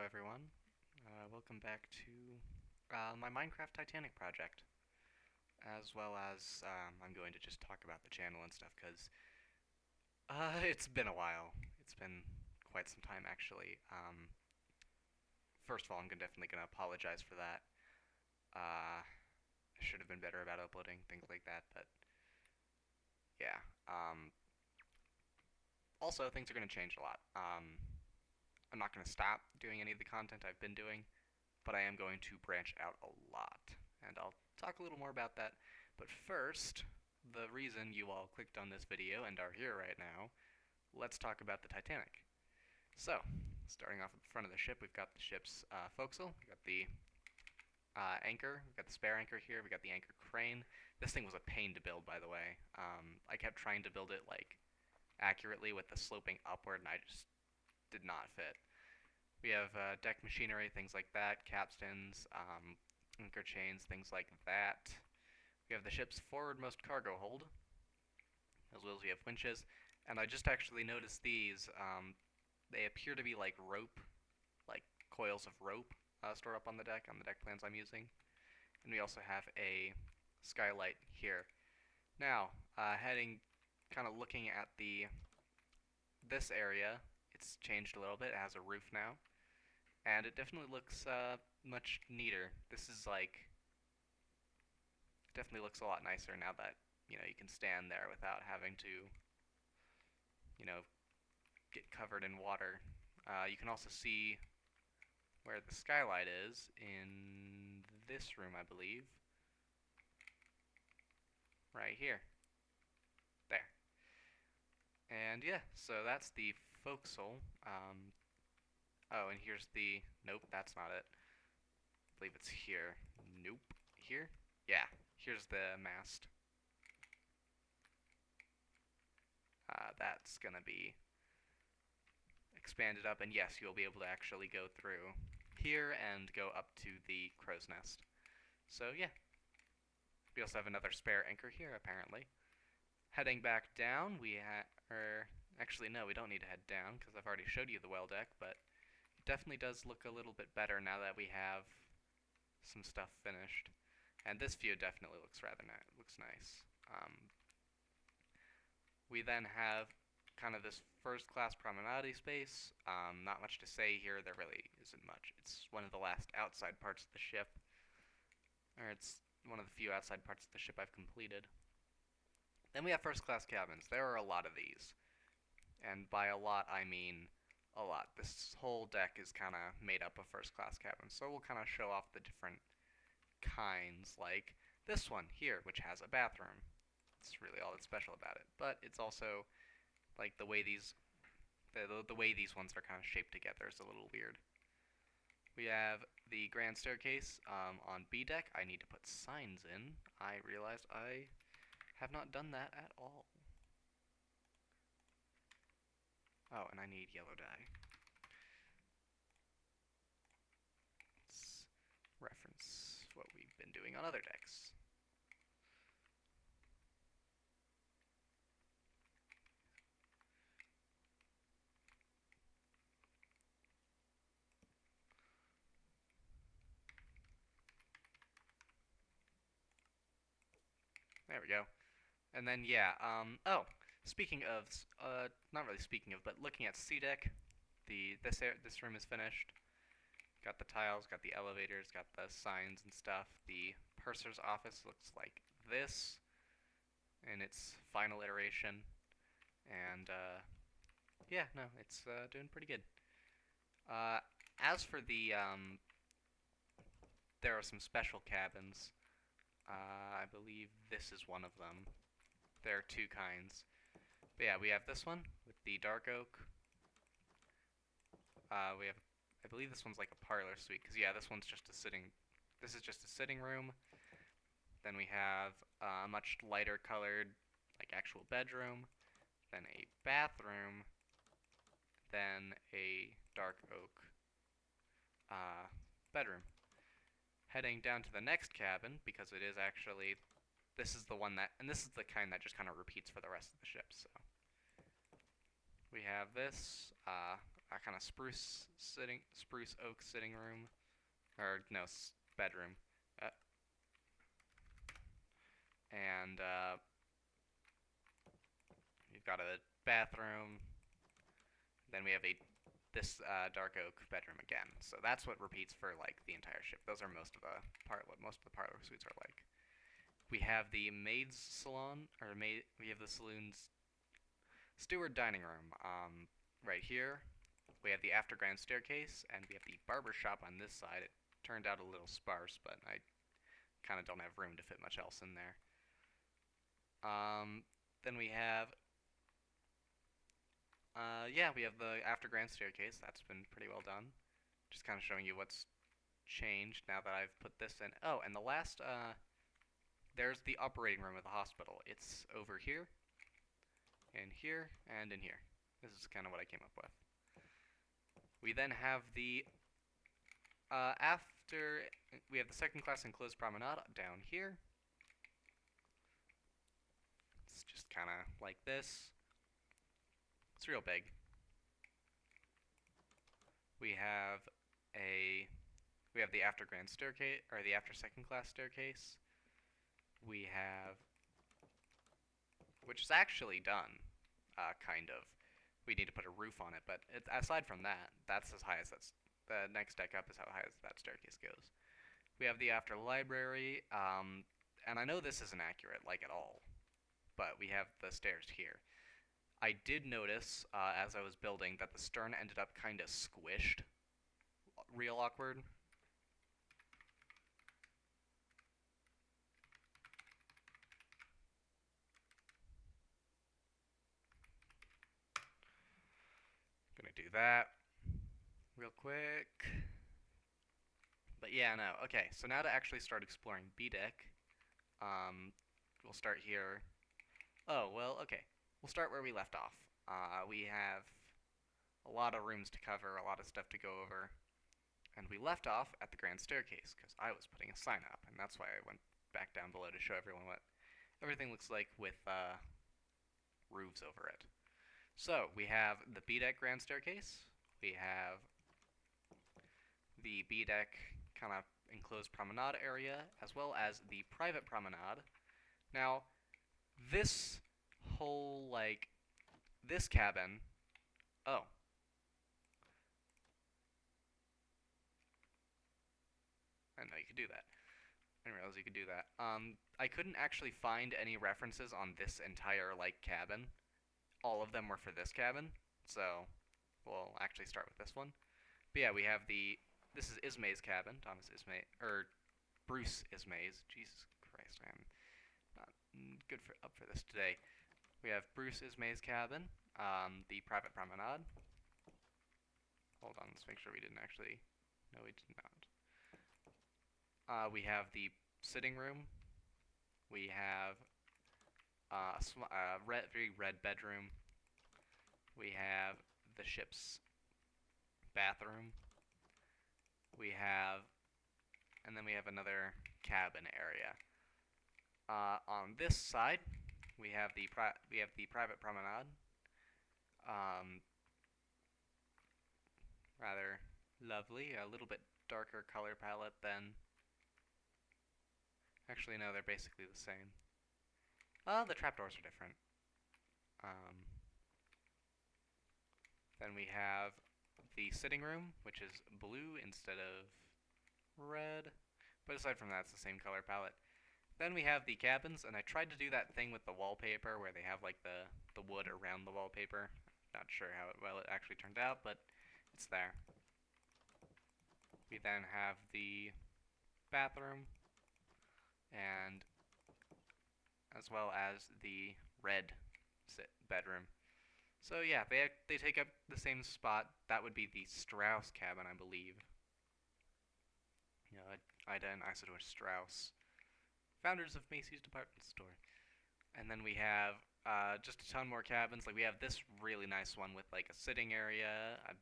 everyone. Welcome back to my Minecraft Titanic project, as well as I'm going to just talk about the channel and stuff because it's been a while. It's been quite some time actually. First of all, I'm definitely going to apologize for that. I should have been better about uploading things like that, but yeah. Also, things are going to change a lot. I'm not going to stop doing any of the content I've been doing, but I am going to branch out a lot, and I'll talk a little more about that. But first, the reason you all clicked on this video and are here right now, let's talk about the Titanic. So, starting off at the front of the ship, we've got the ship's forecastle, we've got the anchor, we've got the spare anchor here, we've got the anchor crane. This thing was a pain to build, by the way. I kept trying to build it like accurately with the sloping upward, and I just did not fit. We have deck machinery, things like that, capstans, anchor chains, things like that. We have the ship's forwardmost cargo hold, as well as we have winches. And I just actually noticed these. They appear to be like rope, like coils of rope stored up on the deck plans I'm using. And we also have a skylight here. Now, kind of looking at this area, it's changed a little bit. It has a roof now. And it definitely looks much neater. This is definitely looks a lot nicer now that, you can stand there without having to, get covered in water. You can also see where the skylight is in this room, I believe. Right here. There. And yeah, so that's the forecastle. Oh, and here's nope, that's not it. I believe it's here. Nope. Here? Yeah, here's the mast. That's gonna be expanded up, and yes, you'll be able to actually go through here and go up to the crow's nest. So yeah. We also have another spare anchor here, apparently. Heading back down, actually, no, we don't need to head down, because I've already showed you the well deck, but it definitely does look a little bit better now that we have some stuff finished. And this view definitely looks looks nice. We then have kind of this first-class promenade space. Not much to say here. There really isn't much. It's one of the last outside parts of the ship. Or it's one of the few outside parts of the ship I've completed. Then we have first-class cabins. There are a lot of these. And by a lot, I mean a lot. This whole deck is kind of made up of first-class cabins. So we'll kind of show off the different kinds, like this one here, which has a bathroom. It's really all that's special about it. But it's also like the way these ones are kind of shaped together is a little weird. We have the grand staircase on B deck. I need to put signs in. I realized I have not done that at all. Oh, and I need yellow dye. Let's reference what we've been doing on other decks. There we go. And then, yeah, oh, speaking of, not really speaking of, but looking at C deck, this room is finished. Got the tiles, got the elevators, got the signs and stuff. The purser's office looks like this in its final iteration. And, yeah, no, it's doing pretty good. As for there are some special cabins. I believe this is one of them. There are two kinds. But yeah, we have this one with the dark oak. We have, I believe this one's like a parlor suite, because yeah, this is just a sitting room. Then we have a much lighter colored, like actual bedroom, then a bathroom, then a dark oak bedroom. Heading down to the next cabin, because it is actually, this is the kind that just kind of repeats for the rest of the ship, so. We have this. kind of spruce oak sitting room, or no, bedroom, uh, and you've got a bathroom. Then we have this dark oak bedroom again. So that's what repeats for like the entire ship. Those are what most of the parlor suites are like. We have the maid's salon, or we have the saloon's steward dining room right here. We have the after grand staircase, and we have the barber shop on this side. It turned out a little sparse, but I kind of don't have room to fit much else in there. Then we have, we have the after grand staircase. That's been pretty well done. Just kind of showing you what's changed now that I've put this in. Oh, and the last, there's the operating room of the hospital. It's over here, in here, and in here. This is kind of what I came up with. We then have the, we have the second class enclosed promenade down here. It's just kind of like this. It's real big. We have the after grand staircase, or the after second class staircase. We have, which is actually done, kind of. We need to put a roof on it, but aside from that, that's as high as the next deck up is how high as that staircase goes. We have the after library, and I know this isn't accurate, like at all, but we have the stairs here. I did notice, as I was building, that the stern ended up kind of squished. Real awkward. Gonna do that real quick. But yeah, no. Okay, so now to actually start exploring B-Deck, we'll start here. Oh, well, okay. We'll start where we left off. We have a lot of rooms to cover, a lot of stuff to go over. And we left off at the grand staircase, because I was putting a sign up, and that's why I went back down below to show everyone what everything looks like with roofs over it. So, we have the B-Deck grand staircase. We have the B-Deck kind of enclosed promenade area, as well as the private promenade. Now, this whole, like, this cabin... Oh. I didn't know you could do that. I didn't realize you could do that. I couldn't actually find any references on this entire, like, cabin. All of them were for this cabin, so we'll actually start with this one. But yeah, we have this is Ismay's cabin, Thomas Ismay, or Bruce Ismay's. Jesus Christ, I am not up for this today. We have Bruce Ismay's cabin, the private promenade. Hold on, let's make sure we didn't actually. No, we did not. We have the sitting room. We have a very red bedroom. We have the ship's bathroom. We have, and then we have another cabin area. On this side, we have the private promenade. Rather lovely. A little bit darker color palette than. Actually, no, they're basically the same. The trapdoors are different. Then we have the sitting room, which is blue instead of red. But aside from that, it's the same color palette. Then we have the cabins, and I tried to do that thing with the wallpaper where they have like the wood around the wallpaper. Not sure how well it actually turned out, but it's there. We then have the bathroom, and as well as the red bedroom. So yeah, they take up the same spot. That would be the Strauss cabin, I believe. Yeah, Ida and Isidore Strauss, founders of Macy's department store. And then we have just a ton more cabins. Like we have this really nice one with like a sitting area, a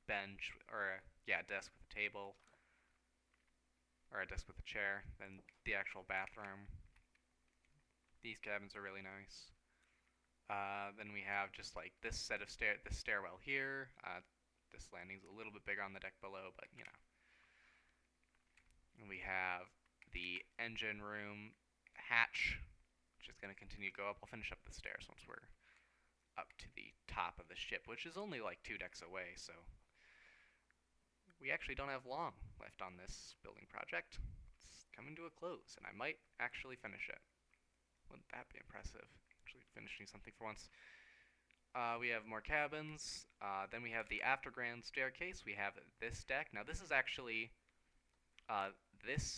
bench, or a desk with a table, or a desk with a chair. Then the actual bathroom. These cabins are really nice. Then we have just like this stairwell here, This landing's a little bit bigger on the deck below, but you know. And we have the engine room hatch, which is going to continue to go up. I'll finish up the stairs once we're up to the top of the ship, which is only like 2 decks away, so we actually don't have long left on this building project. It's coming to a close, and I might actually finish it. Wouldn't that be impressive? Actually finishing something for once. We have more cabins. Then we have the after grand staircase. We have this deck. Now this is actually the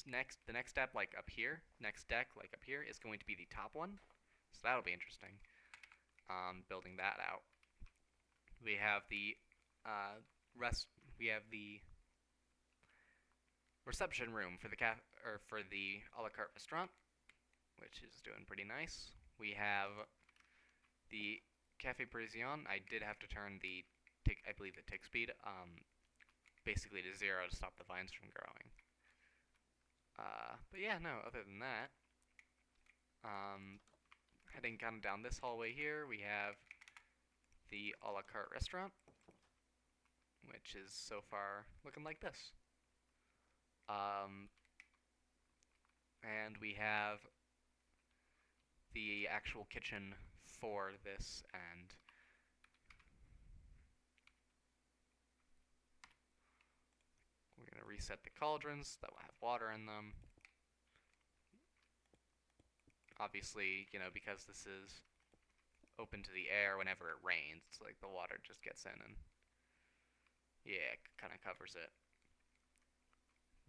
next step, like up here, next deck, like up here, is going to be the top one. So that'll be interesting. Building that out. We have the reception room for the a la carte restaurant, which is doing pretty nice. We have the Cafe Parisian. I did have to turn I believe the tick speed, basically to 0 to stop the vines from growing. But yeah, no, other than that, heading kind of down this hallway here, we have the a la carte restaurant, which is so far looking like this. And we have the actual kitchen for this, and we're going to reset the cauldrons that will have water in them. Obviously, you know, because this is open to the air whenever it rains, it's like the water just gets in and, yeah, it kind of covers it.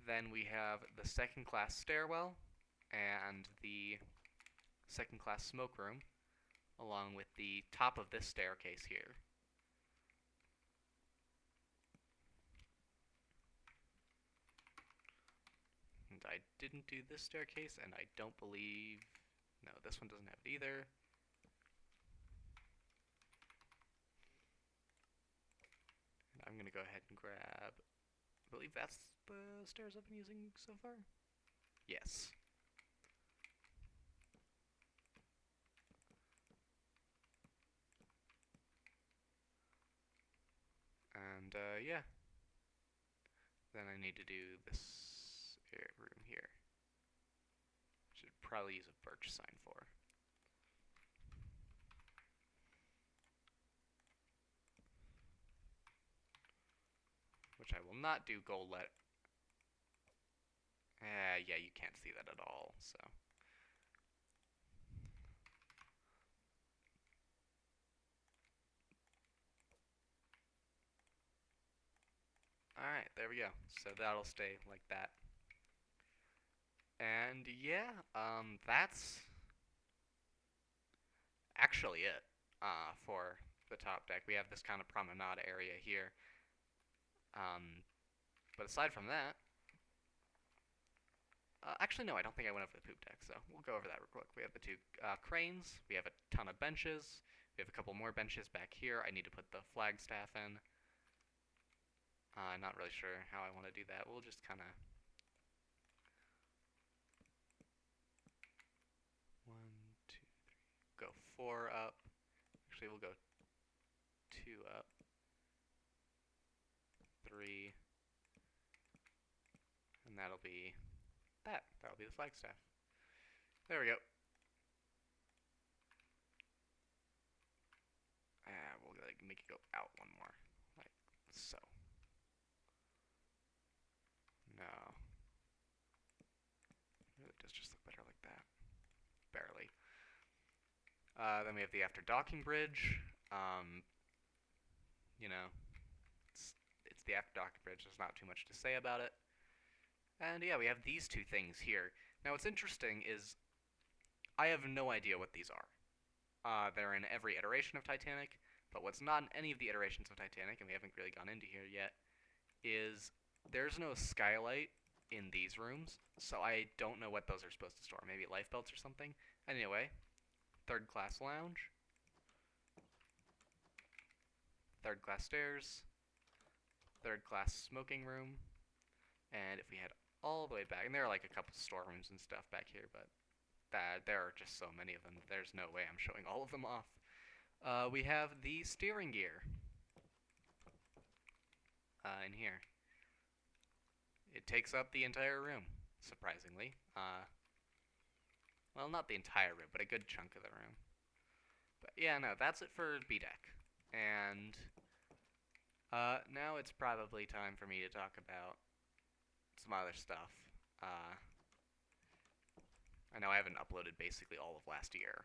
Then we have the second class stairwell and the second class smoke room, along with the top of this staircase here. And I didn't do this staircase, and I don't believe... No, this one doesn't have it either. And I'm going to go ahead and grab... I believe that's the stairs I've been using so far? Yes. And, yeah. Then I need to do this room here. Should probably use a birch sign for. Which I will not do gold let. Yeah, you can't see that at all, so. Alright, there we go. So that'll stay like that. And yeah, that's actually it for the top deck. We have this kind of promenade area here. But aside from that, actually no, I don't think I went over the poop deck, so we'll go over that real quick. We have the 2 cranes, we have a ton of benches, we have a couple more benches back here. I need to put the flagstaff in. I'm not really sure how I want to do that. We'll just kind of... 1, 2, 3, go 4 up. Actually, we'll go 2 up. 3. And that'll be that. That'll be the flagstaff. There we go. We'll like make it go out one more, like so. No. It does just look better like that. Barely. Then we have the after docking bridge. You know, it's the after docking bridge. There's not too much to say about it. And yeah, we have these 2 things here. Now what's interesting is I have no idea what these are. They're in every iteration of Titanic, but what's not in any of the iterations of Titanic, and we haven't really gone into here yet, is there's no skylight in these rooms, so I don't know what those are supposed to store. Maybe life belts or something. Anyway, 3rd class lounge, 3rd class stairs, 3rd class smoking room, and if we head all the way back, and there are like a couple storerooms and stuff back here, but there are just so many of them, there's no way I'm showing all of them off. We have the steering gear. in here. It takes up the entire room, surprisingly. Well, not the entire room, but a good chunk of the room. But yeah, no, that's it for B deck. And now it's probably time for me to talk about some other stuff. I know I haven't uploaded basically all of last year.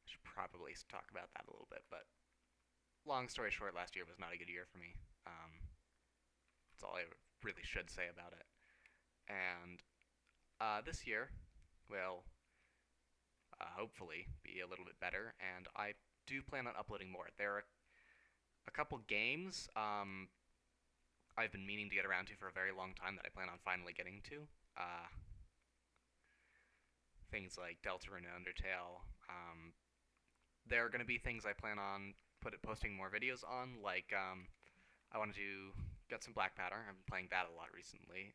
Should probably talk about that a little bit, but long story short, last year was not a good year for me. That's all I really should say about it. And this year will hopefully be a little bit better, and I do plan on uploading more. There are a couple games I've been meaning to get around to for a very long time that I plan on finally getting to. Things like Deltarune and Undertale. There are going to be things I plan on posting more videos on, like I wanted to get some Black Powder. I've been playing that a lot recently.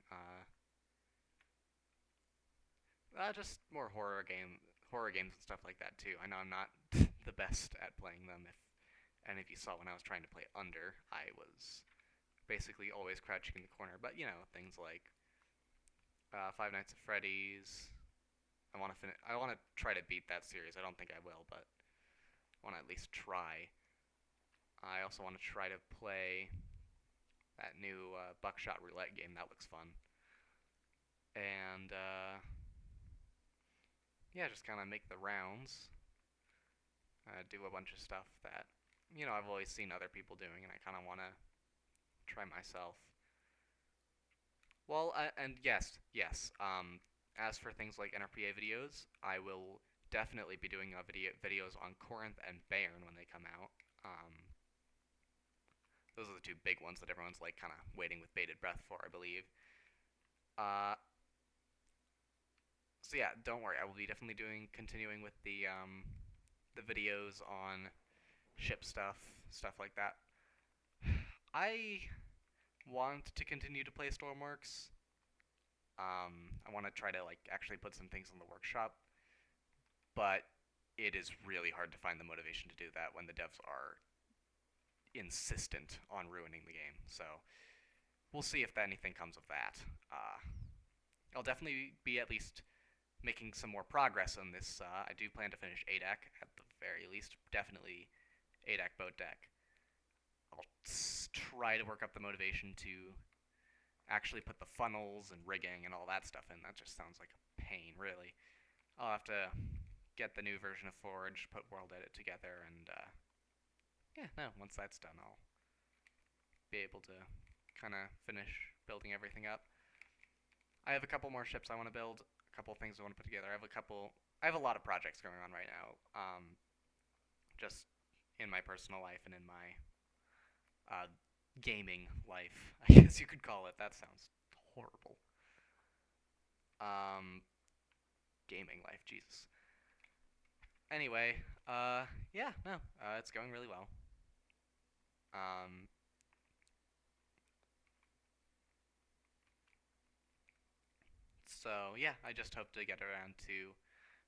Just more horror games and stuff like that too. I know I'm not the best at playing them. If any of you saw when I was trying to play Under, I was basically always crouching in the corner. But you know, things like Five Nights at Freddy's. I want to try to beat that series. I don't think I will, but I want to at least try. I also want to try to play that new Buckshot Roulette game. That looks fun. And yeah, just kind of make the rounds. Do a bunch of stuff that, you know, I've always seen other people doing, and I kind of want to try myself. Well, and yes. As for things like NRPA videos, I will definitely be doing videos on Corinth and Bayern when they come out. Those are the two big ones that everyone's like kind of waiting with bated breath for, I believe. So yeah, don't worry. I will be definitely continuing with the videos on ship stuff like that. I want to continue to play Stormworks. I want to try to like actually put some things in the workshop, but it is really hard to find the motivation to do that when the devs are insistent on ruining the game. So we'll see if anything comes of that. I'll definitely be at least making some more progress on this. I do plan to finish ADAC at the very least. Definitely ADAC boat deck. I'll try to work up the motivation to actually put the funnels and rigging and all that stuff in. That just sounds like a pain, really. I'll have to get the new version of Forge, put World Edit together, and yeah, no, once that's done, I'll be able to kind of finish building everything up. I have a couple more ships I want to build, a couple things I want to put together. I have a lot of projects going on right now, just in my personal life and in my gaming life, I guess you could call it. That sounds horrible. Gaming life, Jesus. Anyway, yeah, no, it's going really well. So yeah, I just hope to get around to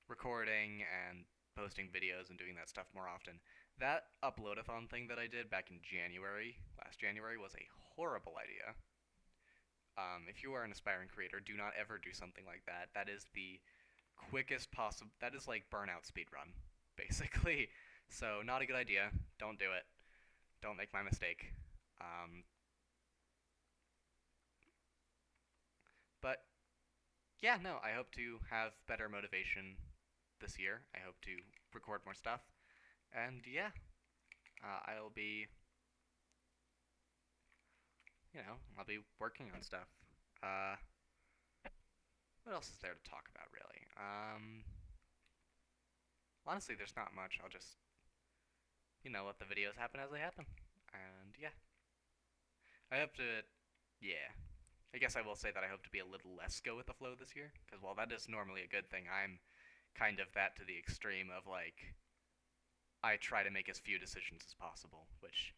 recording and posting videos and doing that stuff more often. That uploadathon thing that I did back in last January, was a horrible idea. If you are an aspiring creator, do not ever do something like that. That is the quickest possible. That is like burnout speedrun, basically. So not a good idea. Don't do it. Don't make my mistake. But yeah, no, I hope to have better motivation this year. I hope to record more stuff. And yeah, I'll be, I'll be working on stuff. What else is there to talk about, really? Honestly, there's not much. I'll just, let the videos happen as they happen. And yeah. I hope to, yeah. I guess I will say that I hope to be a little less go with the flow this year, because while that is normally a good thing, I'm kind of that to the extreme of, like, I try to make as few decisions as possible, which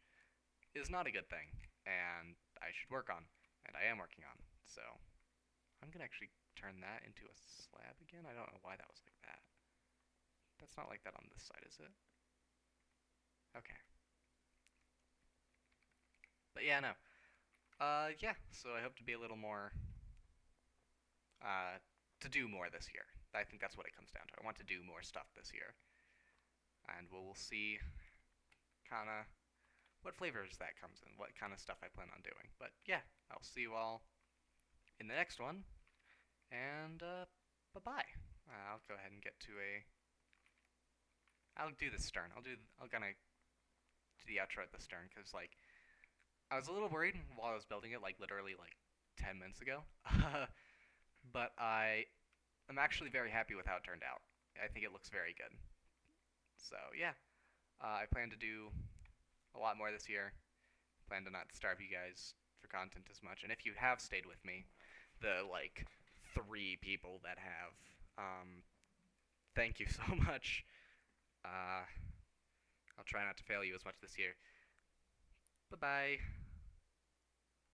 is not a good thing, and I should work on, and I am working on. So I'm going to actually turn that into a slab again. I don't know why that was like that. That's not like that on this side, is it? Okay. But yeah, no. Yeah. So I hope to be a little more, to do more this year. I think that's what it comes down to. I want to do more stuff this year, and we'll see, kind of what flavors that comes in, what kind of stuff I plan on doing. But yeah, I'll see you all in the next one, and bye bye. I'll go ahead and get to a. I'll do the stern. I'll gonna do the outro at the stern because like I was a little worried while I was building it, like literally like 10 minutes ago. But I am actually very happy with how it turned out. I think it looks very good. So yeah, I plan to do a lot more this year. Plan to not starve you guys for content as much. And if you have stayed with me, the like 3 people that have, thank you so much. Uh, I'll try not to fail you as much this year. Bye bye.